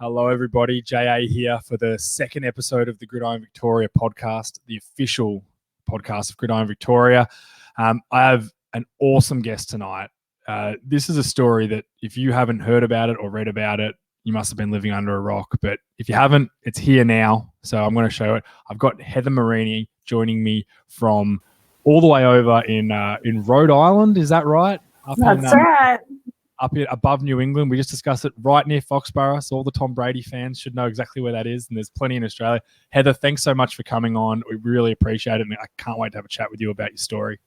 Hello, everybody. JA here for the second episode of the Gridiron Victoria podcast, the official podcast of Gridiron Victoria. I have an awesome guest tonight. This is a story that if you haven't heard about it or read about it, you must have been living under a rock. But if you haven't, it's here now. So I'm going to show it. I've got Heather Marini joining me from all the way over in Rhode Island. Is that right? That's right. Up here above New England. We just discussed it, right near Foxborough. So all the Tom Brady fans should know exactly where that is. And there's plenty in Australia. Heather, thanks so much for coming on. We really appreciate it. And I can't wait to have a chat with you about your story.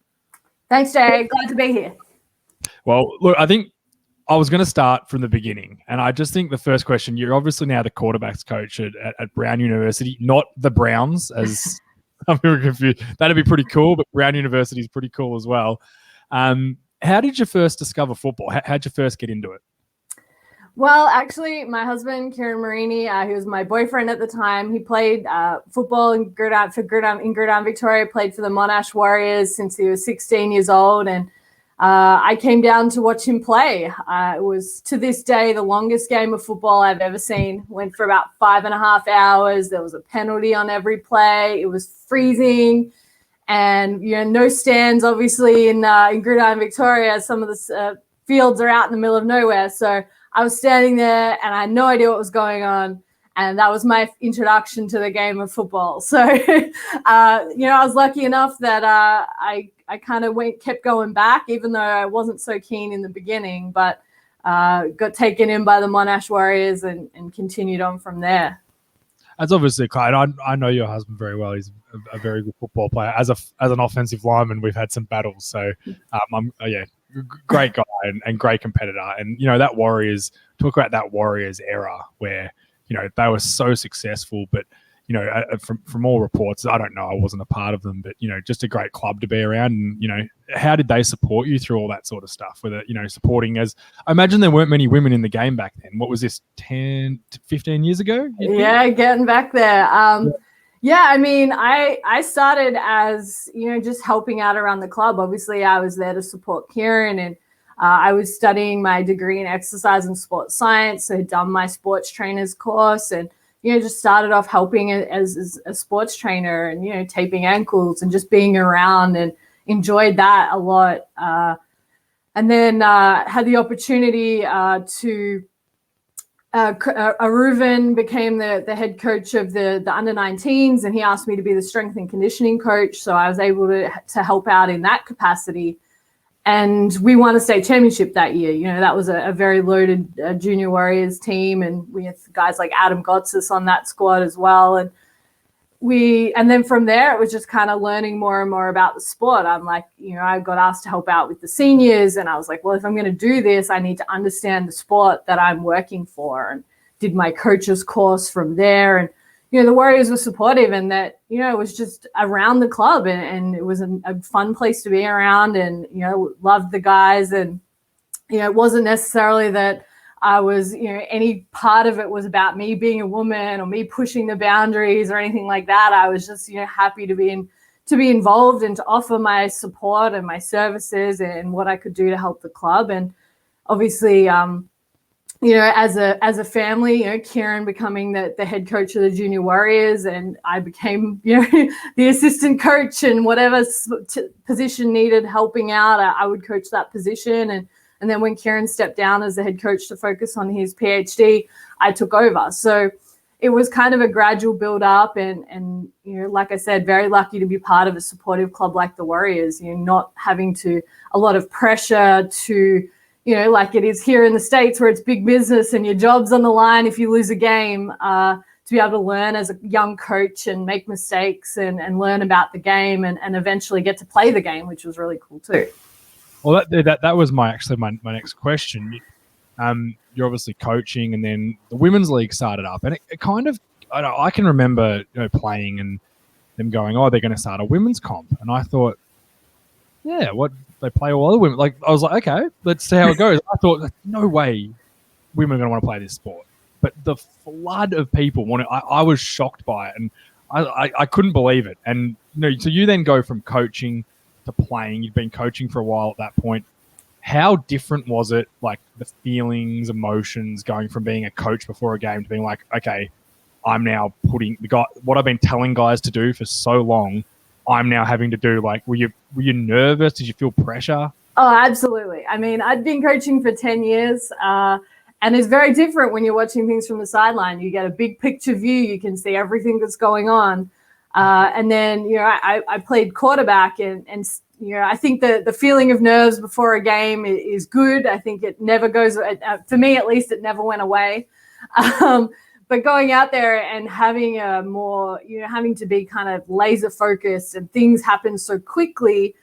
Thanks, Jay. Glad to be here. Well, look, I think I was going to start from the beginning. And I just think the first question, you're obviously now the quarterbacks coach at Brown University, not the Browns, as I'm very confused. That'd be pretty cool, but Brown University is pretty cool as well. How did you first discover football? How'd you first get into it? Well, actually, my husband, Heather Marini, he was my boyfriend at the time. He played football in Gridiron, Victoria, played for the Monash Warriors since he was 16 years old. And I came down to watch him play. It was, to this day, the longest game of football I've ever seen. Went for about 5.5 hours. There was a penalty on every play. It was freezing. And, no stands, obviously, in Gridiron, Victoria. Some of the fields are out in the middle of nowhere. So I was standing there and I had no idea what was going on. And that was my introduction to the game of football. So, I was lucky enough that I kind of kept going back, even though I wasn't so keen in the beginning, but got taken in by the Monash Warriors and continued on from there. That's obviously Clyde. I know your husband very well. He's a very good football player. As an offensive lineman, we've had some battles. So, great guy and great competitor. And that Warriors, talk about that Warriors era where they were so successful. But from all reports, I don't know, I wasn't a part of them, but just a great club to be around. And how did they support you through all that sort of stuff? Whether supporting, as I imagine there weren't many women in the game back then. What was this, 10 to 15 years ago? Yeah, getting back there. I mean, I started as just helping out around the club. Obviously, I was there to support Kieran, and I was studying my degree in exercise and sports science. So I'd done my sports trainer's course and just started off helping as a sports trainer and, taping ankles and just being around, and enjoyed that a lot. And then had the opportunity to Aruvan became the head coach of the under-19s, and he asked me to be the strength and conditioning coach. So I was able to help out in that capacity. And we won a state championship that year. That was a very loaded junior Warriors team. And we had guys like Adam Gotsis on that squad as well. And then from there, it was just kind of learning more and more about the sport. I'm like, I got asked to help out with the seniors. And I was like, well, if I'm going to do this, I need to understand the sport that I'm working for. And did my coach's course from there. And the Warriors were supportive, and that, it was just around the club, and it was a fun place to be around, and, loved the guys. And, it wasn't necessarily that I was, any part of it was about me being a woman or me pushing the boundaries or anything like that. I was just, happy to be involved and to offer my support and my services and what I could do to help the club. And obviously, as a family, Kieran becoming the head coach of the Junior Warriors, and I became, the assistant coach, and whatever position needed helping out, I would coach that position. And then when Kieran stepped down as the head coach to focus on his PhD, I took over. So it was kind of a gradual build up, and like I said, very lucky to be part of a supportive club like the Warriors, not having a lot of pressure to, like it is here in the States, where it's big business and your job's on the line if you lose a game, to be able to learn as a young coach and make mistakes and learn about the game and eventually get to play the game, which was really cool too. Well, that was my next question. You're obviously coaching, and then the women's league started up, and it kind of, I can remember playing and them going, oh, they're going to start a women's comp, and I thought, yeah, what, they play all other women? Like, I was like, okay, let's see how it goes. I thought, no way women are going to want to play this sport. But the flood of people wanted, I was shocked by it, and I couldn't believe it. And so you then go from coaching to playing. You've been coaching for a while at that point. how different was it, like the feelings, emotions, going from being a coach before a game to being like, okay, I'm now putting what I've been telling guys to do for so long, I'm now having to do. Like, were you nervous? Did you feel pressure? Oh, absolutely. I mean, I'd been coaching for 10 years, and it's very different when you're watching things from the sideline. You get a big picture view. You can see everything that's going on. And then, I played quarterback, and I think the feeling of nerves before a game is good. I think it never goes, for me at least, it never went away. But going out there and having having to be kind of laser focused, and things happen so quickly,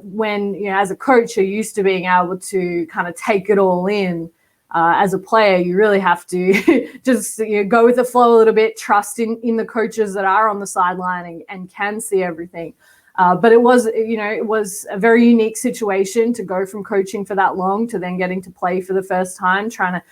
when, as a coach, you're used to being able to kind of take it all in. As a player, you really have to just go with the flow a little bit, trust in the coaches that are on the sideline and can see everything. But it was a very unique situation to go from coaching for that long to then getting to play for the first time. Trying to,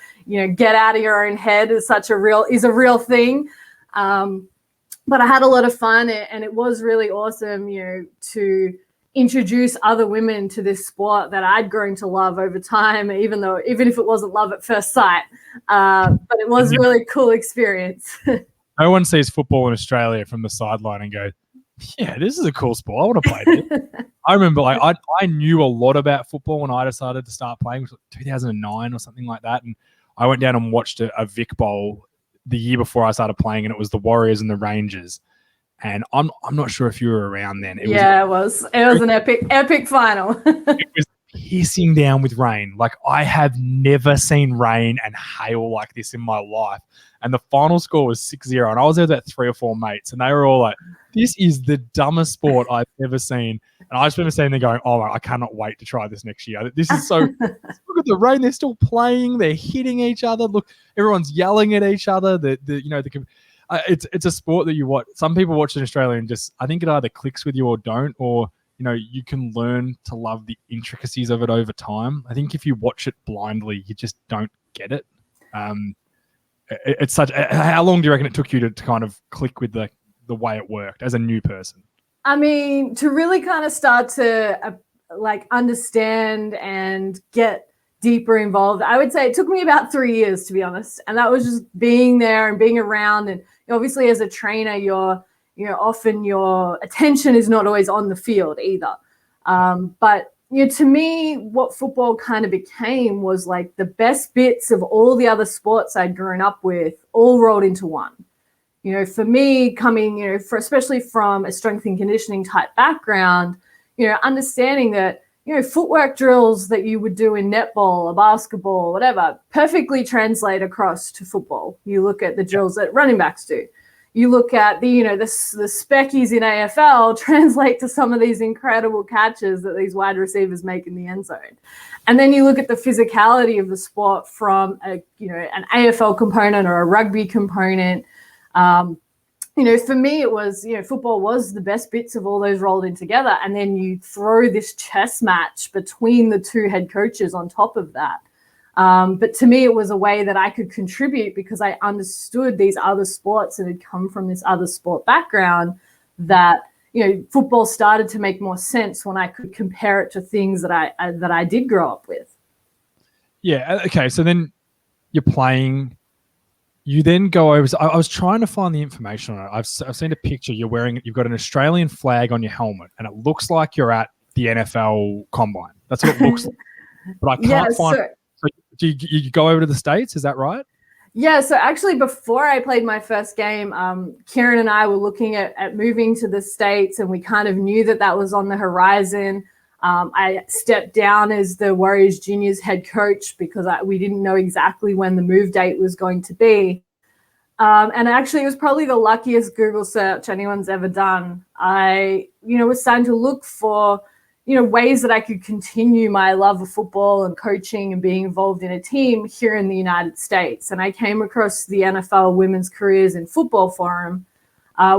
get out of your own head is a real thing. But I had a lot of fun, and it was really awesome, to introduce other women to this sport that I'd grown to love over time, even if it wasn't love at first sight. But it was a really cool experience. No one sees football in Australia from the sideline and goes, yeah, this is a cool sport. I want to play this. I remember I knew a lot about football when I decided to start playing, which was 2009 or something like that. And I went down and watched a Vic Bowl the year before I started playing, and it was the Warriors and the Rangers. And I'm not sure if you were around then. It was an epic final. It was pissing down with rain. Like, I have never seen rain and hail like this in my life. And the final score was 6-0. And I was there with about 3 or 4 mates, and they were all like, this is the dumbest sport I've ever seen. And I just remember standing there going, oh, I cannot wait to try this next year. This is so, look at the rain. They're still playing. They're hitting each other. Look, everyone's yelling at each other. It's a sport that you watch. Some people watch it in Australia and just, I think it either clicks with you or don't, or, you can learn to love the intricacies of it over time. I think if you watch it blindly, you just don't get it. It's how long do you reckon it took you to kind of click with the way it worked as a new person? I mean, to really kind of start to understand and get deeper involved, I would say it took me about 3 years, to be honest. And that was just being there and being around. And obviously as a trainer, often your attention is not always on the field either. But to me, what football kind of became was like the best bits of all the other sports I'd grown up with all rolled into one. For me, coming, especially from a strength and conditioning type background, understanding that, footwork drills that you would do in netball or basketball, whatever, perfectly translate across to football. You look at the drills that running backs do. You look at the speckies in AFL translate to some of these incredible catches that these wide receivers make in the end zone. And then you look at the physicality of the sport from an AFL component or a rugby component. For me, it was, football was the best bits of all those rolled in together. And then you throw this chess match between the two head coaches on top of that. But to me, it was a way that I could contribute because I understood these other sports and had come from this other sport background that, football started to make more sense when I could compare it to things that I did grow up with. Yeah. Okay. So then you're playing. You then go over. So I was trying to find the information on it. I've seen a picture. You've got an Australian flag on your helmet, and it looks like you're at the NFL Combine. That's what it looks like. But I can't find. So do you go over to the States? Is that right? Yeah. So actually, before I played my first game, Kieran and I were looking at moving to the States, and we kind of knew that was on the horizon. I stepped down as the Warriors Juniors head coach because we didn't know exactly when the move date was going to be. And actually, it was probably the luckiest Google search anyone's ever done. I, was starting to look for, ways that I could continue my love of football and coaching and being involved in a team here in the United States. And I came across the NFL Women's Careers in Football Forum,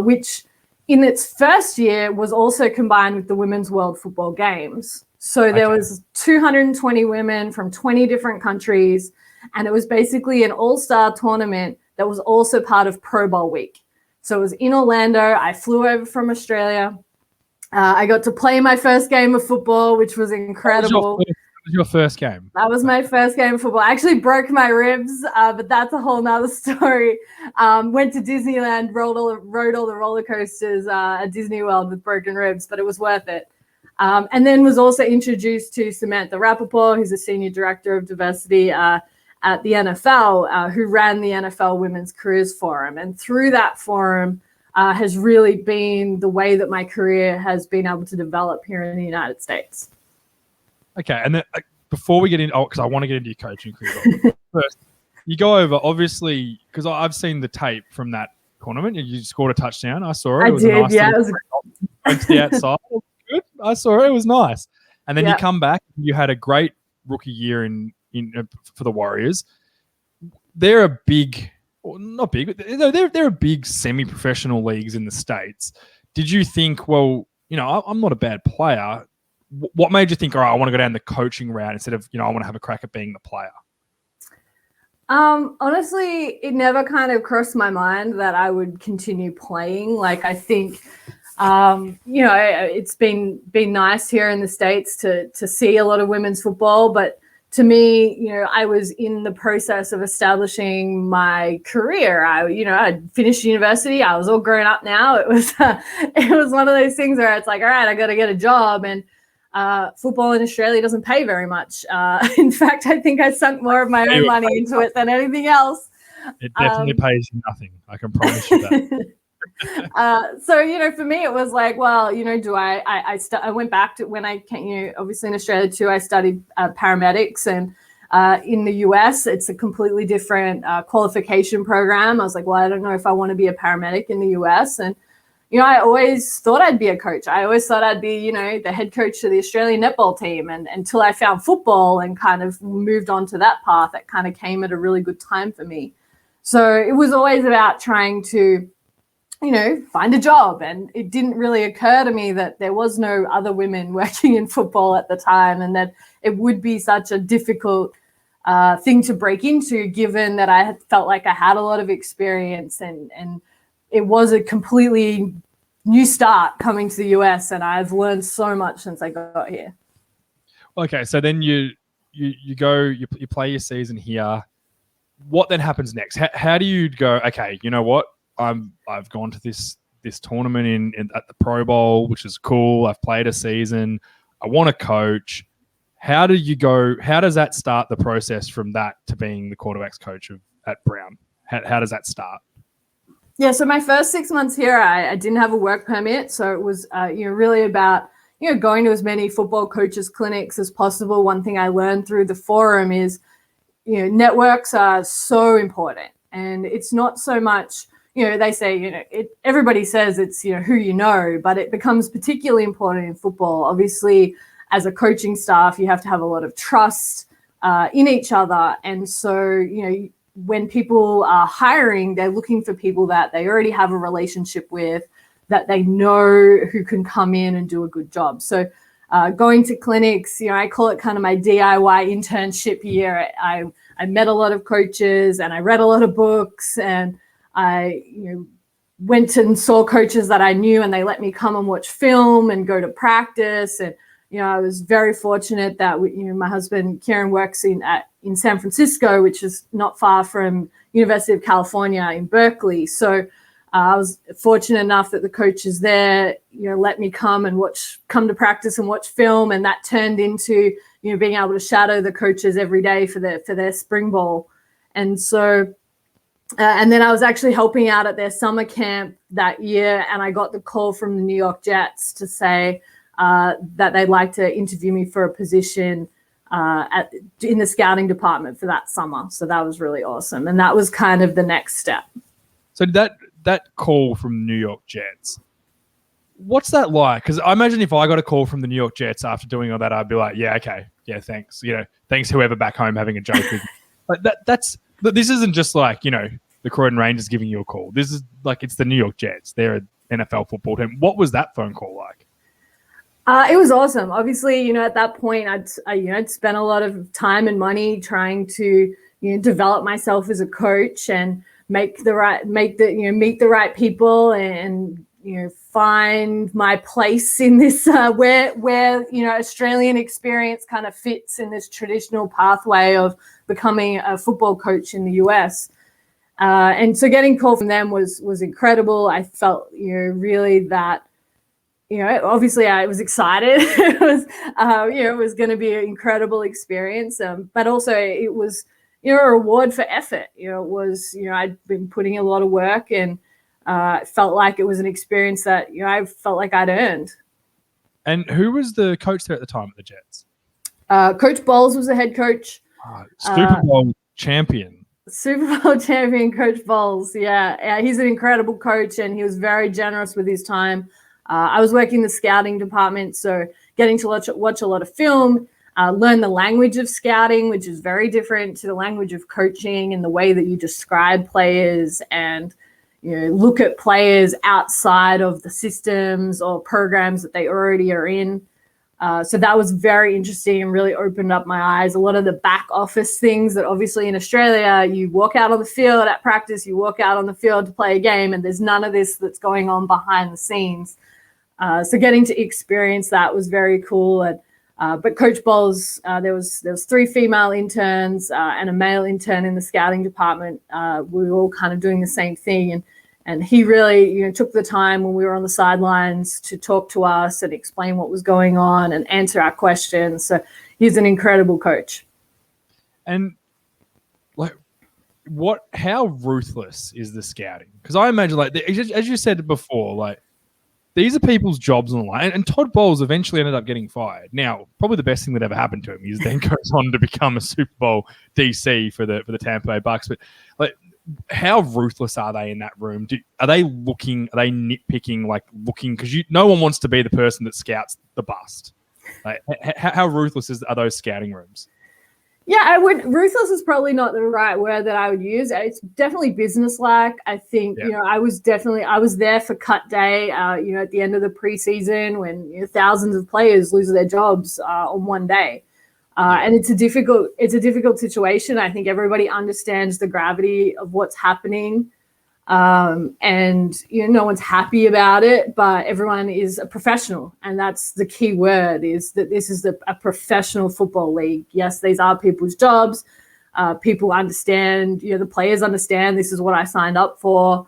which in its first year was also combined with the Women's World Football Games. So there was 220 women from 20 different countries, and it was basically an all-star tournament that was also part of Pro Bowl week. So it was in Orlando. I flew over from Australia. I got to play my first game of football, which was incredible. was your first game? That was my first game of football. I actually broke my ribs, but that's a whole nother story. Went to Disneyland, rode all the roller coasters at Disney World with broken ribs, but it was worth it. And then was also introduced to Samantha Rappaport, who's a senior director of diversity at the NFL, who ran the NFL Women's Careers Forum. And through that forum has really been the way that my career has been able to develop here in the United States. Okay, and then before we get in, because I want to get into your coaching career. First, you go over, obviously, because I've seen the tape from that tournament. You scored a touchdown. I saw it. It was did, a nice yeah. It was went to the outside. It was good. I saw it. It was nice. And then you come back. You had a great rookie year in for the Warriors. They're a big, well, not big, but they're a big semi-professional leagues in the States. Did you think, well, I'm not a bad player? What made you think, all right, I want to go down the coaching route instead of, I want to have a crack at being the player? Honestly, it never kind of crossed my mind that I would continue playing. Like, I think, it's been nice here in the States to see a lot of women's football, but to me, I was in the process of establishing my career. I'd finished university. I was all grown up now. It was one of those things where it's like, all right, I got to get a job. And football in Australia doesn't pay very much. In fact, I think I sunk more of my own money into it than anything else. It definitely pays you nothing. I can promise you that. So, for me, it was like, well, I went back to when I came, obviously in Australia too, I studied paramedics, and in the US, it's a completely different qualification program. I was like, well, I don't know if I want to be a paramedic in the US. And, I always thought I'd be a coach. I always thought I'd be, the head coach of the Australian netball team. And until I found football and kind of moved on to that path, that kind of came at a really good time for me. So it was always about trying to, find a job. And it didn't really occur to me that there was no other women working in football at the time, and that it would be such a difficult thing to break into, given that I had felt like I had a lot of experience, and it was a completely new start coming to the US, and I've learned so much since I got here. Okay, so then you go, you play your season here. What then happens next? How do you go, okay, you know what? I've gone to this tournament at the Pro Bowl, which is cool. I've played a season. I want to coach. How does that start the process from that to being the quarterbacks coach at Brown? How does that start? Yeah, so my first 6 months here, I didn't have a work permit. So it was, really about, going to as many football coaches clinics as possible. One thing I learned through the forum is, networks are so important. And it's not so much, they say, everybody says it's, who you know, but it becomes particularly important in football. Obviously, as a coaching staff, you have to have a lot of trust in each other. And so, when people are hiring, they're looking for people that they already have a relationship with, that they know who can come in and do a good job. So going to clinics, I call it kind of my DIY internship year. I met a lot of coaches, and I read a lot of books, and I went and saw coaches that I knew, and they let me come and watch film and go to practice. And I was very fortunate that my husband Kieran works in San Francisco, which is not far from University of California in Berkeley. So I was fortunate enough that the coaches there, let me come to practice and watch film, and that turned into being able to shadow the coaches every day for their spring ball. And so, and then I was actually helping out at their summer camp that year, and I got the call from the New York Jets to say that they'd like to interview me for a position in the scouting department for that summer. So that was really awesome. And that was kind of the next step. So that call from New York Jets, what's that like? Because I imagine if I got a call from the New York Jets after doing all that, I'd be like, yeah, okay. Yeah, thanks. Thanks whoever back home having a joke with me. But this isn't just like, the Croydon Rangers giving you a call. This is like, it's the New York Jets. They're an NFL football team. What was that phone call like? It was awesome. Obviously, at that point, I'd spent a lot of time and money trying to, develop myself as a coach and meet the right people and find my place in this, where Australian experience kind of fits in this traditional pathway of becoming a football coach in the US. And so getting called from them was incredible. I felt, really that, obviously I was excited. It was, it was going to be an incredible experience. But also it was, a reward for effort. It was, I'd been putting a lot of work, and it felt like it was an experience that, I felt like I'd earned. And who was the coach there at the time at the Jets? Coach Bowles was the head coach. Super Bowl champion. Super Bowl champion, Coach Bowles. Yeah, he's an incredible coach, and he was very generous with his time. I was working in the scouting department, so getting to watch a lot of film, learn the language of scouting, which is very different to the language of coaching and the way that you describe players and look at players outside of the systems or programs that they already are in. So that was very interesting and really opened up my eyes. A lot of the back office things that obviously in Australia, you walk out on the field at practice, you walk out on the field to play a game, and there's none of this that's going on behind the scenes. So getting to experience that was very cool. And but Coach Bowles, there was 3 female interns and a male intern in the scouting department. We were all kind of doing the same thing, and he really, took the time when we were on the sidelines to talk to us and explain what was going on and answer our questions. So he's an incredible coach. And how ruthless is the scouting? Because I imagine, as you said before, these are people's jobs on the line. And Todd Bowles eventually ended up getting fired. Now, probably the best thing that ever happened to him is then goes on to become a Super Bowl DC for the Tampa Bay Bucks. But how ruthless are they in that room? Are they nitpicking, looking? Because no one wants to be the person that scouts the bust. How ruthless are those scouting rooms? Yeah, ruthless is probably not the right word that I would use. It's definitely businesslike. I think, I was there for cut day, at the end of the preseason when thousands of players lose their jobs on one day. And it's a difficult situation. I think everybody understands the gravity of what's happening. And no one's happy about it, but everyone is a professional, and that's the key word, is that this is a professional football league. Yes, these are people's jobs. People understand, the players understand this is what I signed up for,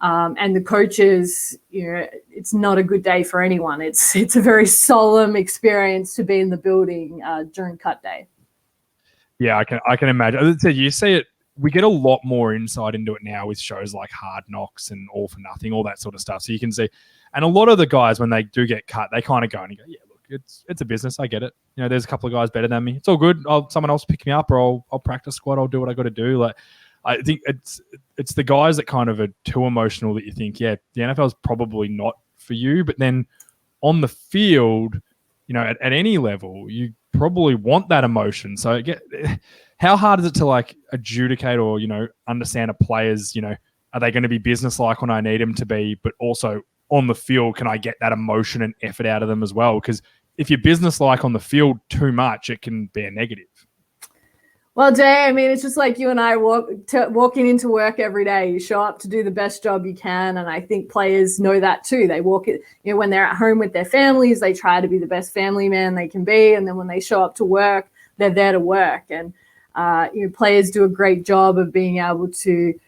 and the coaches, it's not a good day for anyone. It's a very solemn experience to be in the building during cut day. Yeah, I can imagine. You see it. We get a lot more insight into it now with shows like Hard Knocks and All for Nothing, all that sort of stuff. So you can see, and a lot of the guys, when they do get cut, they kind of go and go, yeah, look, it's a business. I get it. There's a couple of guys better than me. It's all good. Someone else pick me up, or I'll practice squad. I'll do what I got to do. I think it's the guys that kind of are too emotional that you think, yeah, the NFL is probably not for you. But then on the field, at any level, you probably want that emotion. So how hard is it to adjudicate or, understand a player's, are they going to be businesslike when I need them to be, but also on the field, can I get that emotion and effort out of them as well? Because if you're businesslike on the field too much, it can be a negative. Well, Jay, it's just like you and I walking into work every day. You show up to do the best job you can, and I think players know that too. They walk it, when they're at home with their families, they try to be the best family man they can be, and then when they show up to work, they're there to work. And players do a great job of being able to,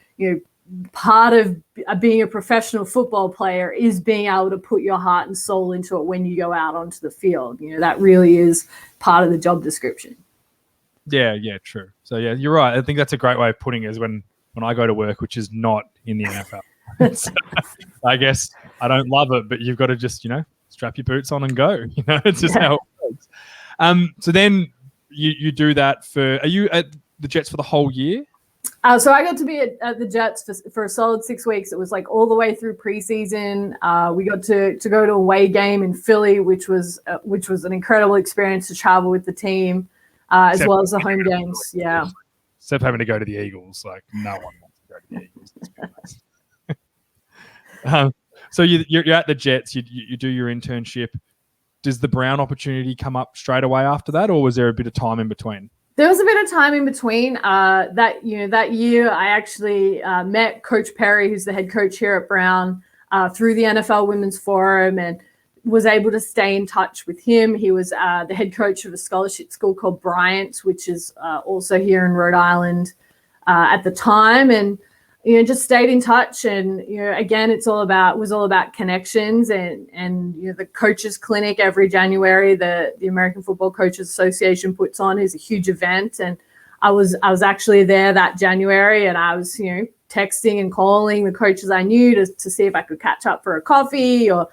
part of being a professional football player is being able to put your heart and soul into it when you go out onto the field. That really is part of the job description. Yeah, true. So, yeah, you're right. I think that's a great way of putting it, is when I go to work, which is not in the NFL. So, I guess I don't love it, but you've got to just, strap your boots on and go. It's just how it works. So then you do that are you at the Jets for the whole year? So I got to be at the Jets for a solid 6 weeks. It was all the way through preseason. We got to go to a away game in Philly, which was an incredible experience to travel with the team. As well as the home games, yeah. Except having to go to the Eagles, no one wants to go to the Eagles. So you're at the Jets. You do your internship. Does the Brown opportunity come up straight away after that, or was there a bit of time in between? There was a bit of time in between. That year, I actually met Coach Perry, who's the head coach here at Brown. through the NFL Women's Forum, and was able to stay in touch with him. He was the head coach of a scholarship school called Bryant, which is also here in Rhode Island at the time, and just stayed in touch. And again, was all about connections, and the coaches clinic every January the American Football Coaches Association puts on is a huge event, and I was actually there that January, and I was texting and calling the coaches I knew to see if I could catch up for a coffee, or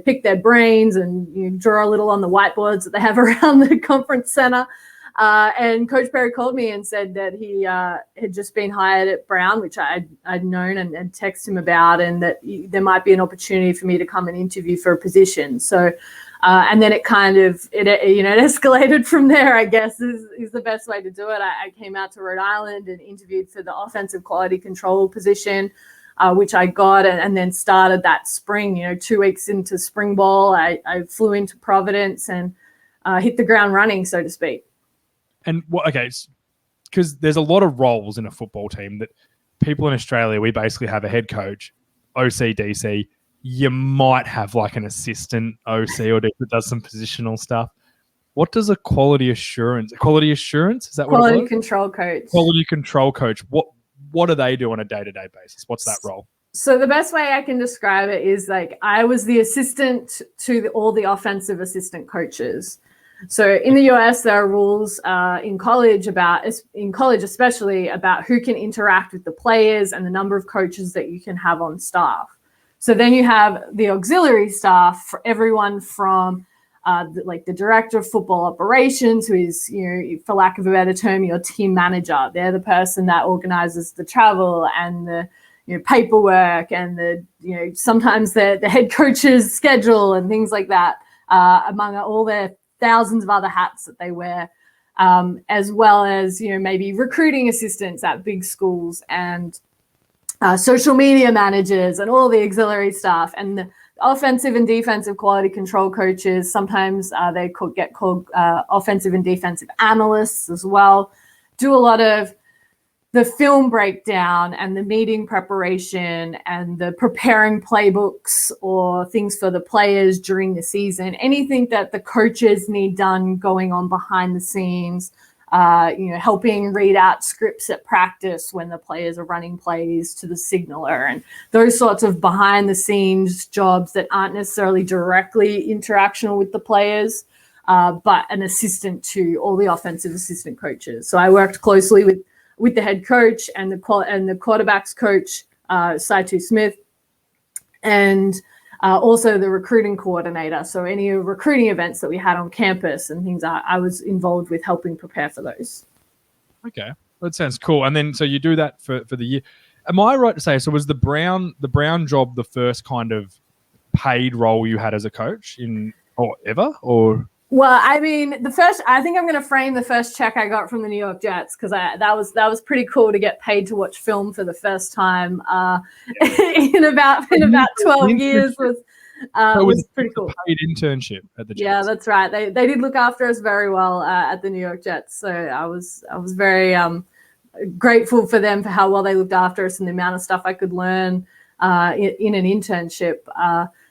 pick their brains and draw a little on the whiteboards that they have around the conference center. And Coach Perry called me and said that he had just been hired at Brown, which I'd known and texted him about, and that there might be an opportunity for me to come and interview for a position. So, and then it escalated from there, I guess, is the best way to do it. I came out to Rhode Island and interviewed for the offensive quality control position, which I got, and then started that spring. 2 weeks into spring ball, I flew into Providence and hit the ground running, so to speak. And because there's a lot of roles in a football team that people in Australia, we basically have a head coach, OC, DC. You might have like an assistant OC or that does some positional stuff. What does a quality assurance? Is that what it is? Quality control coach. Quality control coach. What do they do on a day-to-day basis? What's that role? So the best way I can describe it is like I was the assistant to all the offensive assistant coaches. So in the US, there are rules in college especially about who can interact with the players and the number of coaches that you can have on staff. So then you have the auxiliary staff for everyone from the director of football operations, who is, for lack of a better term, your team manager. They're the person that organizes the travel and the paperwork and the sometimes the head coach's schedule and things like that, among all their thousands of other hats that they wear, as well as maybe recruiting assistants at big schools and social media managers and all the auxiliary staff, and the offensive and defensive quality control coaches. Sometimes they get called offensive and defensive analysts as well. Do a lot of the film breakdown and the meeting preparation and the preparing playbooks or things for the players during the season. Anything that the coaches need done going on behind the scenes, helping read out scripts at practice when the players are running plays to the signaler, and those sorts of behind the scenes jobs that aren't necessarily directly interactional with the players, but an assistant to all the offensive assistant coaches. So I worked closely with the head coach and the quarterbacks coach, Saitu Smith, and also the recruiting coordinator. So any recruiting events that we had on campus and things, I was involved with helping prepare for those. Okay, that sounds cool. And then so you do that for the year. Am I right to say, so was the Brown job the first kind of paid role you had as a coach ever? Well, I mean, I think I'm going to frame the first check I got from the New York Jets, because that was pretty cool to get paid to watch film for the first time in about 12 years. Was pretty cool. Paid internship at the Jets. Yeah, that's right. They did look after us very well at the New York Jets. So I was very grateful for them for how well they looked after us and the amount of stuff I could learn in an internship.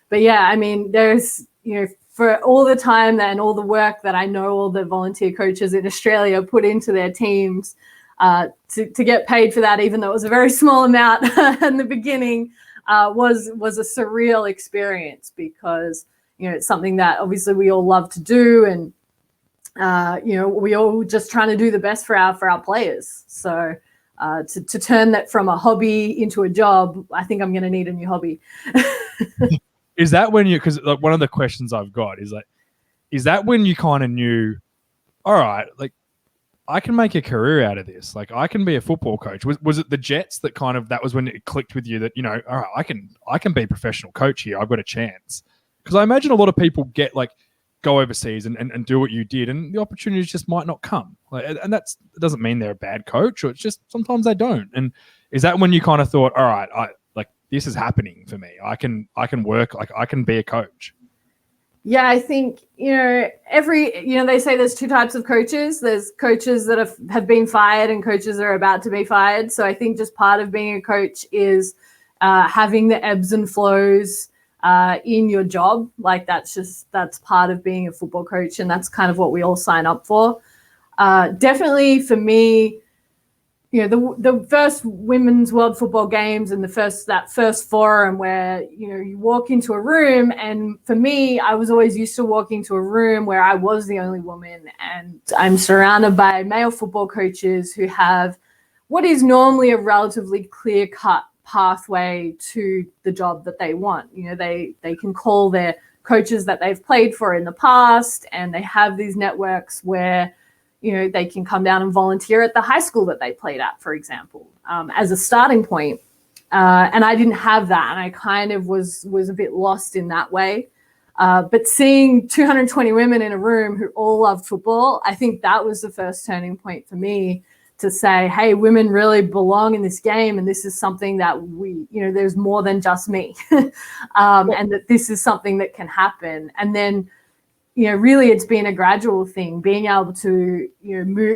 But yeah, I mean, there's for all the time and all the work that I know all the volunteer coaches in Australia put into their teams, to get paid for that, even though it was a very small amount in the beginning, was a surreal experience, because it's something that obviously we all love to do, and we all just trying to do the best for our players. So to turn that from a hobby into a job, I think I'm going to need a new hobby. Is that when because like one of the questions I've got is that when you kind of knew, all right, like I can make a career out of this. Like I can be a football coach. Was it the Jets that that was when it clicked with you that, all right, I can be a professional coach here. I've got a chance. Because I imagine a lot of people go overseas and do what you did, and the opportunities just might not come. And it doesn't mean they're a bad coach, or it's just sometimes they don't. And is that when you kind of thought, all right, this is happening for me. I can work, I can be a coach. Yeah, I think, they say there's two types of coaches. There's coaches that have been fired and coaches that are about to be fired. So I think just part of being a coach is having the ebbs and flows in your job. Like that's part of being a football coach, and that's kind of what we all sign up for. Definitely for me, the first Women's World Football Games and that first forum where, you walk into a room, and for me, I was always used to walking to a room where I was the only woman, and I'm surrounded by male football coaches who have what is normally a relatively clear-cut pathway to the job that they want. They can call their coaches that they've played for in the past, and they have these networks where they can come down and volunteer at the high school that they played at, for example, as a starting point. And I didn't have that, and I kind of was a bit lost in that way. But seeing 220 women in a room who all loved football, I think that was the first turning point for me to say, hey, women really belong in this game, and this is something that there's more than just me, and that this is something that can happen. And then, really it's been a gradual thing, being able to,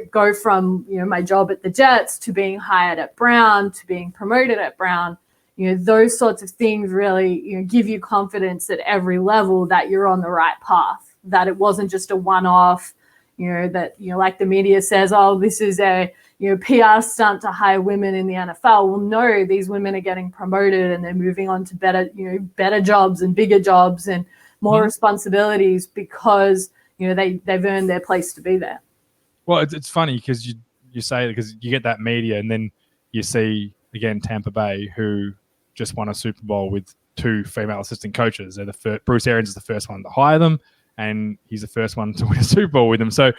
go from, my job at the Jets to being hired at Brown to being promoted at Brown. Those sorts of things really, give you confidence at every level that you're on the right path, that it wasn't just a one-off, that, like the media says, oh, this is a, PR stunt to hire women in the NFL. Well, no, these women are getting promoted and they're moving on to better jobs and bigger jobs and more responsibilities because, they've earned their place to be there. Well, it's funny because you say, because you get that media, and then you see, again, Tampa Bay, who just won a Super Bowl with 2 female assistant coaches. They're Bruce Arians is the first one to hire them, and he's the first one to win a Super Bowl with them. So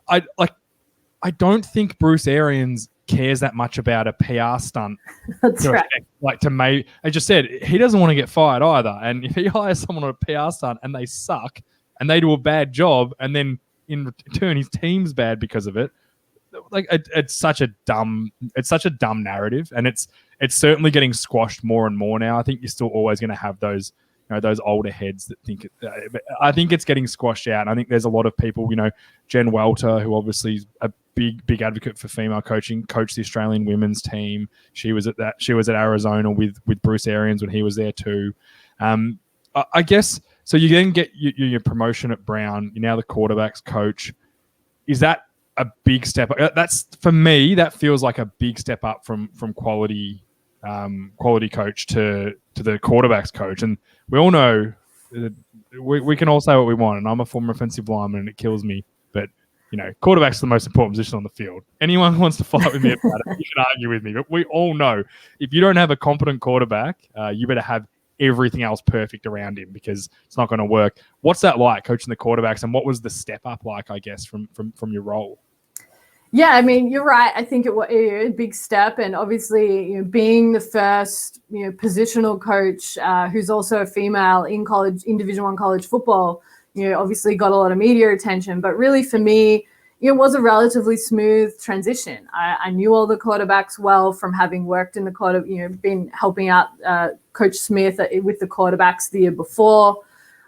I don't think Bruce Arians cares that much about a PR stunt. That's right. I just said, he doesn't want to get fired either. And if he hires someone on a PR stunt and they suck and they do a bad job, and then in return his team's bad because of it, it's such a dumb narrative, and it's certainly getting squashed more and more now. I think you're still always going to have those those older heads that think it. I think it's getting squashed out. And I think there's a lot of people, Jen Welter, who obviously is a big advocate for female coaching, coached the Australian women's team. She was at Arizona with Bruce Arians when he was there too. I guess so. You then get your promotion at Brown. You're now the quarterbacks coach. Is that a big step up? That's, for me, that feels like a big step up from quality coach to the quarterbacks coach. And we all know we can all say what we want, and I'm a former offensive lineman and it kills me, but quarterback's the most important position on the field. Anyone who wants to fight with me about it, you can argue with me, but we all know if you don't have a competent quarterback, you better have everything else perfect around him, because it's not going to work. What's that like, coaching the quarterbacks, and what was the step up like, I guess, from your role? Yeah, I mean, you're right. I think it was a big step, and obviously, being the first, positional coach who's also a female in Division I college football, obviously got a lot of media attention. But really, for me, it was a relatively smooth transition. I knew all the quarterbacks well from having worked in the been helping out Coach Smith with the quarterbacks the year before,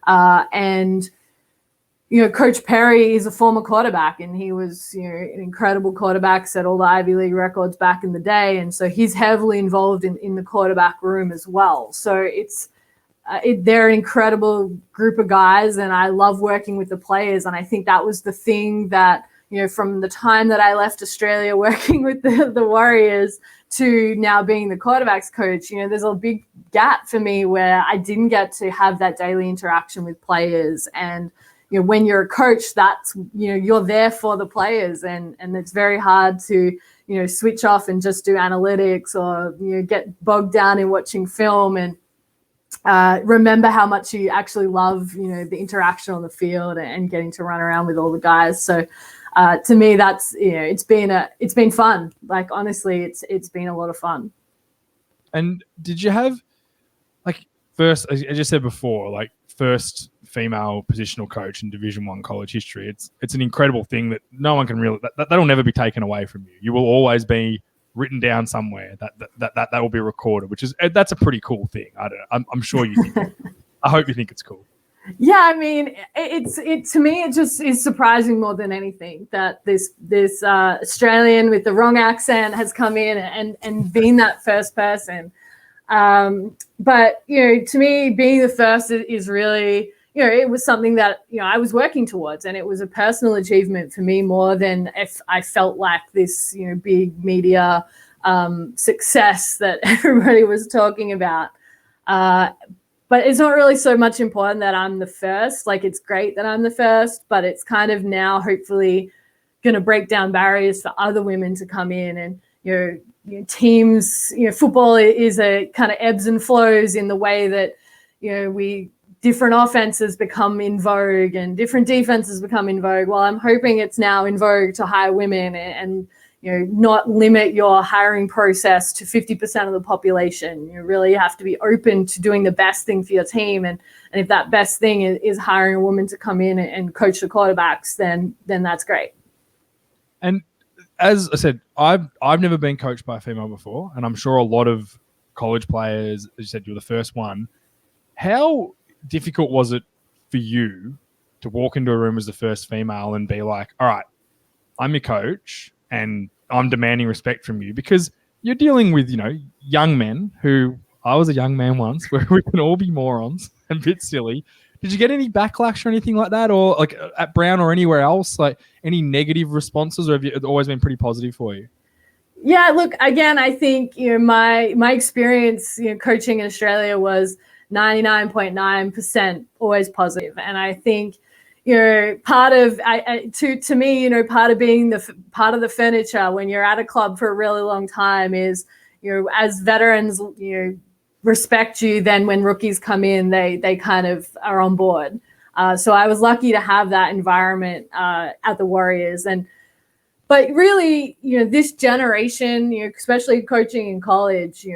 and. Coach Perry is a former quarterback, and he was, an incredible quarterback, set all the Ivy League records back in the day. And so he's heavily involved in the quarterback room as well. So they're an incredible group of guys, and I love working with the players. And I think that was the thing that, from the time that I left Australia working with the Warriors to now being the quarterbacks coach, there's a big gap for me where I didn't get to have that daily interaction with players. And when you're a coach, that's, you're there for the players, and it's very hard to, switch off and just do analytics, or, get bogged down in watching film and remember how much you actually love, the interaction on the field and getting to run around with all the guys. So to me, that's, it's been fun. Like, honestly, it's been a lot of fun. And did you have, first, as I just said before, first female positional coach in Division I college history? It's an incredible thing that no one can really, that'll never be taken away from you. You will always be written down somewhere that will be recorded, that's a pretty cool thing. I don't know. I'm sure you think. I hope you think it's cool. Yeah, I mean, it to me, it just is surprising more than anything that this Australian with the wrong accent has come in and been that first person. But, to me, being the first is really, it was something that, I was working towards, and it was a personal achievement for me more than if I felt like this, big media success that everybody was talking about. But it's not really so much important that I'm the first. Like, it's great that I'm the first, but it's kind of now hopefully going to break down barriers for other women to come in. And, teams, football is a kind of ebbs and flows in the way that, different offenses become in vogue and different defenses become in vogue. Well, I'm hoping it's now in vogue to hire women and not limit your hiring process to 50% of the population. You really have to be open to doing the best thing for your team. And if that best thing is hiring a woman to come in and coach the quarterbacks, then that's great. And as I said, I've never been coached by a female before, and I'm sure a lot of college players, as you said, you're the first one. How difficult was it for you to walk into a room as the first female and be like, all right, I'm your coach and I'm demanding respect from you? Because you're dealing with, young men who, I was a young man once, where we can all be morons and a bit silly. Did you get any backlash or anything like that, or like at Brown or anywhere else, like any negative responses, or have it always been pretty positive for you? Yeah, look, again, I think, my experience, coaching in Australia was 99.9% always positive. And I think, part of, to me, part of being part of the furniture when you're at a club for a really long time is, as veterans, respect you. Then when rookies come in, they kind of are on board. So I was lucky to have that environment at the Warriors. But really, this generation, especially coaching in college,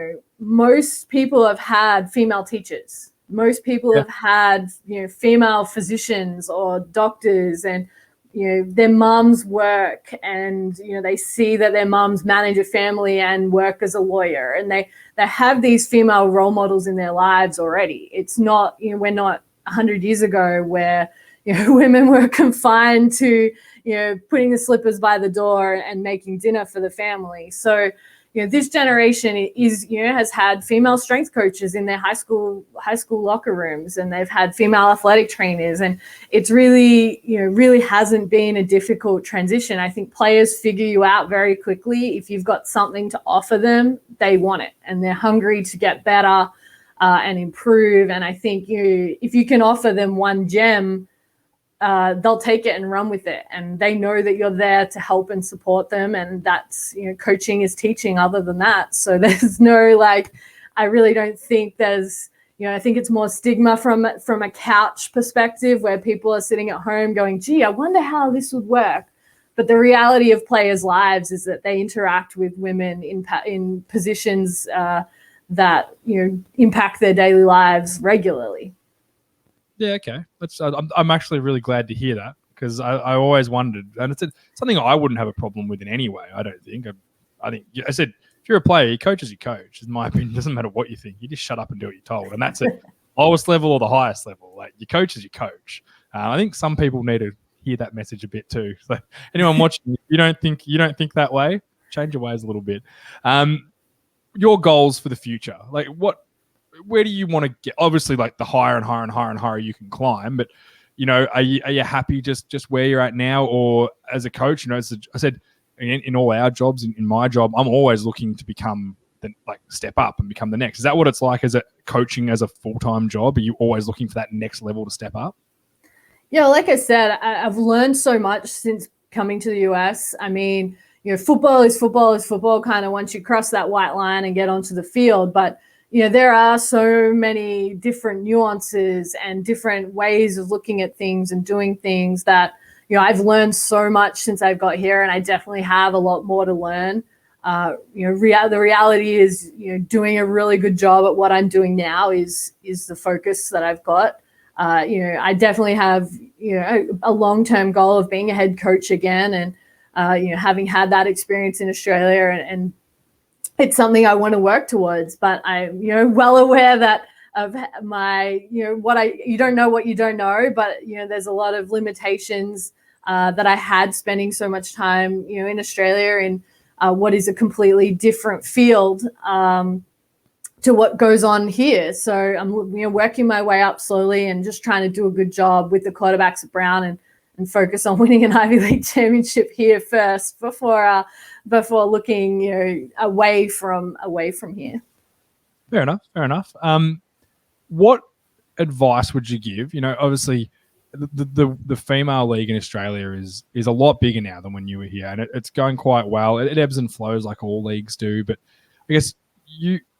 most people have had female teachers. Most people have had, female physicians or doctors, and, their moms work, and, they see that their moms manage a family and work as a lawyer, and they have these female role models in their lives already. It's not, we're not 100 years ago where, women were confined to, putting the slippers by the door and making dinner for the family. So, this generation is, has had female strength coaches in their high school locker rooms, and they've had female athletic trainers, and it's really, really hasn't been a difficult transition. I think players figure you out very quickly. If you've got something to offer them, they want it, and they're hungry to get better and improve. And I think if you can offer them one gem, they'll take it and run with it, and they know that you're there to help and support them. And that's, coaching is teaching other than that. So there's no, I really don't think there's, I think it's more stigma from a couch perspective, where people are sitting at home going, gee, I wonder how this would work. But the reality of players' lives is that they interact with women in positions that, impact their daily lives regularly. Yeah, okay. I'm actually really glad to hear that, because I always wondered, and it's something I wouldn't have a problem with in any way. I don't think. I think I said, if you're a player, your coach is your coach. In my opinion, it doesn't matter what you think. You just shut up and do what you're told, and that's it. Lowest level or the highest level. Like, your coach is your coach. I think some people need to hear that message a bit too. So anyone watching, you don't think that way, change your ways a little bit. Your goals for the future, where do you want to get? Obviously, the higher and higher and higher and higher you can climb, but are you happy just where you're at now, or as a coach? As I said, in all our jobs, in my job, I'm always looking to become step up and become the next. Is that what it's like as a coaching as a full-time job? Are you always looking for that next level to step up? Yeah, like I said, I've learned so much since coming to the US. I mean, football is football kind of once you cross that white line and get onto the field, but there are so many different nuances and different ways of looking at things and doing things that, I've learned so much since I've got here, and I definitely have a lot more to learn. The reality is, doing a really good job at what I'm doing now is the focus that I've got. I definitely have, a long-term goal of being a head coach again, and, having had that experience in Australia, and it's something I want to work towards. But I'm, well aware that of my, you don't know what you don't know, but, there's a lot of limitations that I had spending so much time, in Australia in what is a completely different field. to what goes on here. So I'm working my way up slowly and just trying to do a good job with the quarterbacks at Brown and focus on winning an Ivy League championship here first before looking away from here. Fair enough. What advice would you give? Obviously the female league in Australia is a lot bigger now than when you were here, and it's going quite well. It ebbs and flows like all leagues do, but I guess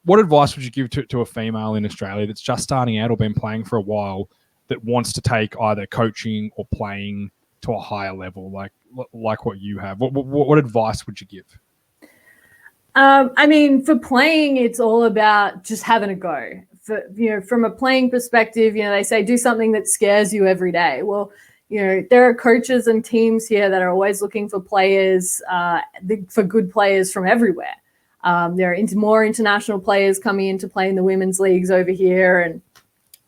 what advice would you give to a female in Australia that's just starting out or been playing for a while that wants to take either coaching or playing to a higher level, like what you have? What advice would you give? For playing, it's all about just having a go. From a playing perspective, they say do something that scares you every day. Well, there are coaches and teams here that are always looking for players, for good players from everywhere. There are more international players coming in to play in the women's leagues over here, and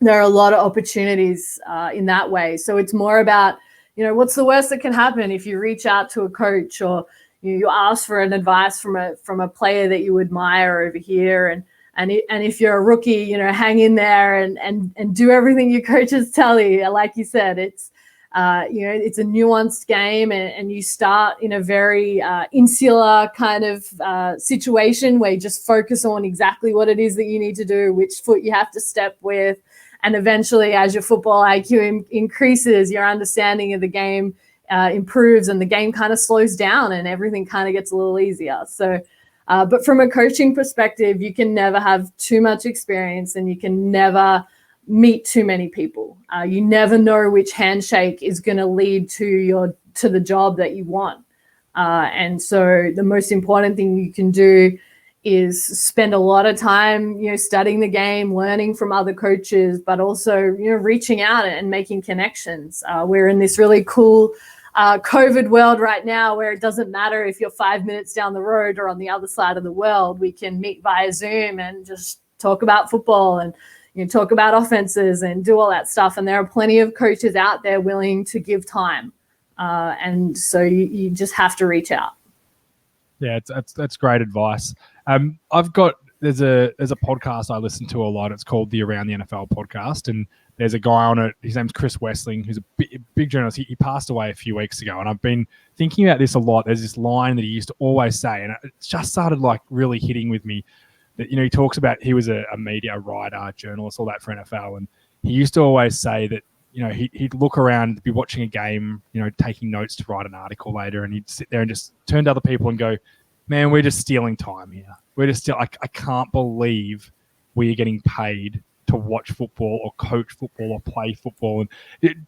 there are a lot of opportunities in that way. So it's more about, what's the worst that can happen if you reach out to a coach or you ask for an advice from a player that you admire over here, and if you're a rookie, hang in there and do everything your coaches tell you. Like you said, it's it's a nuanced game, and you start in a very insular kind of situation where you just focus on exactly what it is that you need to do, which foot you have to step with, and eventually, as your football IQ increases, your understanding of the game improves, and the game kind of slows down, and everything kind of gets a little easier. So, but from a coaching perspective, you can never have too much experience, and you can never meet too many people. You never know which handshake is going to lead to the job that you want. And so the most important thing you can do is spend a lot of time, studying the game, learning from other coaches, but also, reaching out and making connections. We're in this really cool COVID world right now where it doesn't matter if you're 5 minutes down the road or on the other side of the world. We can meet via Zoom and just talk about football and talk about offenses and do all that stuff. And there are plenty of coaches out there willing to give time. And so you just have to reach out. Yeah, that's great advice. There's a podcast I listen to a lot. It's called the Around the NFL podcast, and there's a guy on it. His name's Chris Wessling, who's a big journalist. He passed away a few weeks ago, and I've been thinking about this a lot. There's this line that he used to always say, and it just started like really hitting with me. That he talks about he was a media writer, journalist, all that for NFL, and he used to always say that he'd look around, be watching a game, taking notes to write an article later, and he'd sit there and just turn to other people and go, "Man, we're just stealing time here. We're just I can't believe we are getting paid to watch football or coach football or play football." And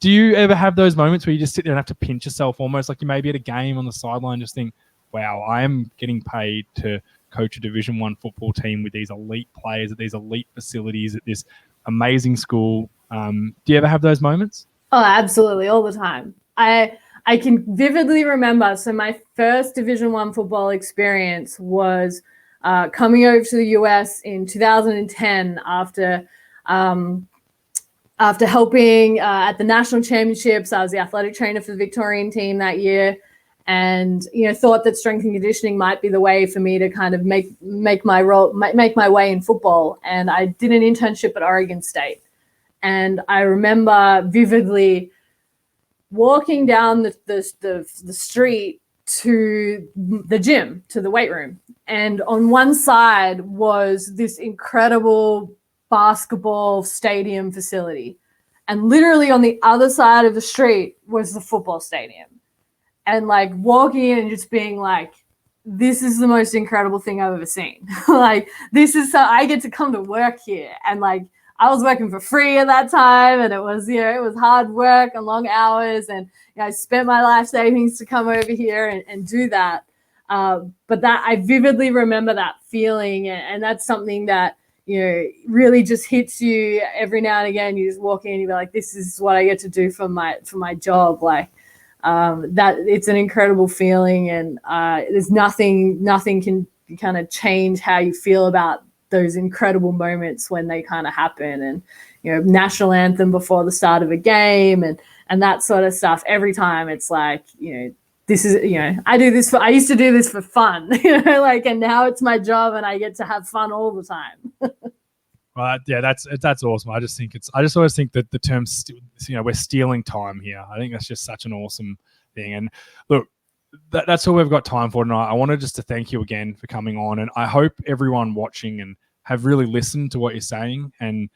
do you ever have those moments where you just sit there and have to pinch yourself, almost like you may be at a game on the sideline, just think, "Wow, I am getting paid to coach a Division I football team with these elite players at these elite facilities at this amazing school." Do you ever have those moments? Oh, absolutely, all the time. I can vividly remember. So my first Division I football experience was coming over to the US in 2010 after helping at the national championships. I was the athletic trainer for the Victorian team that year, and thought that strength and conditioning might be the way for me to kind of make my way in football. And I did an internship at Oregon State, and I remember vividly walking down the street to the gym, to the weight room. And on one side was this incredible basketball stadium facility. And literally on the other side of the street was the football stadium. And like walking in and just being like, this is the most incredible thing I've ever seen. Like, this is how I get to come to work here. And like, I was working for free at that time, and it was, it was hard work and long hours, and I spent my life savings to come over here and do that. But that I vividly remember that feeling, and that's something that really just hits you every now and again. You just walk in and you're like, this is what I get to do for my job. Like that, it's an incredible feeling, and there's nothing can kind of change how you feel about those incredible moments when they kind of happen. And national anthem before the start of a game and that sort of stuff. Every time it's like, this is, I used to do this for fun, and now it's my job and I get to have fun all the time. Well, yeah, that's awesome. I just always think that the term, we're stealing time here. I think that's just such an awesome thing. And look, that's all we've got time for tonight. I wanted just to thank you again for coming on, and I hope everyone watching and have really listened to what you're saying. And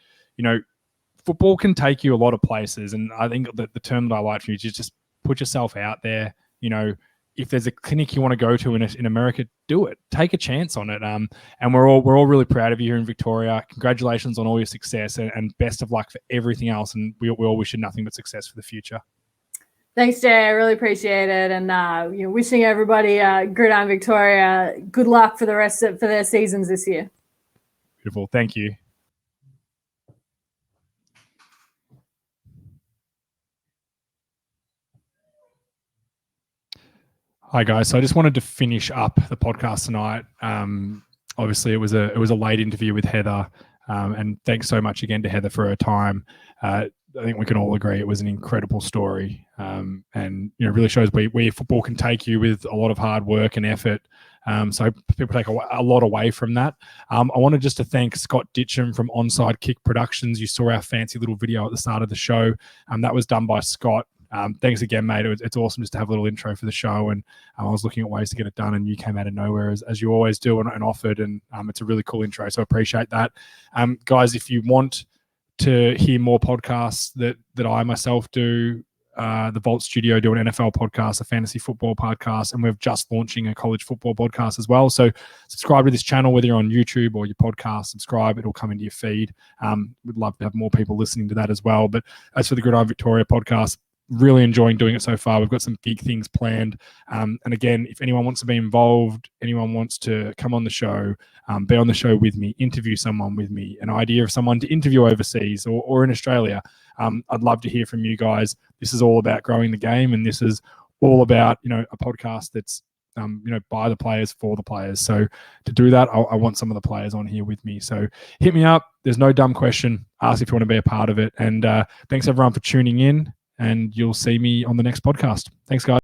football can take you a lot of places, and I think that the term that I like from you is just put yourself out there. If there's a clinic you want to go to in America, do it. Take a chance on it. And we're all really proud of you here in Victoria. Congratulations on all your success, and best of luck for everything else. And we all wish you nothing but success for the future. Thanks, Jay. I really appreciate it. And wishing everybody Gridiron Victoria good luck for their seasons this year. Beautiful. Thank you. Hi guys. So I just wanted to finish up the podcast tonight. Obviously, it was a late interview with Heather, and thanks so much again to Heather for her time. I think we can all agree it was an incredible story, and really shows where football can take you with a lot of hard work and effort. So people take a lot away from that. I wanted just to thank Scott Ditcham from Onside Kick Productions. You saw our fancy little video at the start of the show. That was done by Scott. Thanks again, mate. It's awesome just to have a little intro for the show, and I was looking at ways to get it done, and you came out of nowhere as you always do and offered, and it's a really cool intro, so I appreciate that. Guys, if you want to hear more podcasts that I myself do, the Vault Studio do an NFL podcast, a fantasy football podcast, and we're just launching a college football podcast as well. So subscribe to this channel, whether you're on YouTube or your podcast, subscribe. It'll come into your feed. We'd love to have more people listening to that as well. But as for the Gridiron Victoria podcast, really enjoying doing it so far. We've got some big things planned. And again, if anyone wants to be involved, anyone wants to come on the show, be on the show with me, interview someone with me, an idea of someone to interview overseas or in Australia, I'd love to hear from you guys. This is all about growing the game, and this is all about, a podcast that's, by the players, for the players. So to do that, I want some of the players on here with me. So hit me up. There's no dumb question. Ask if you want to be a part of it. And thanks everyone for tuning in, and you'll see me on the next podcast. Thanks, guys.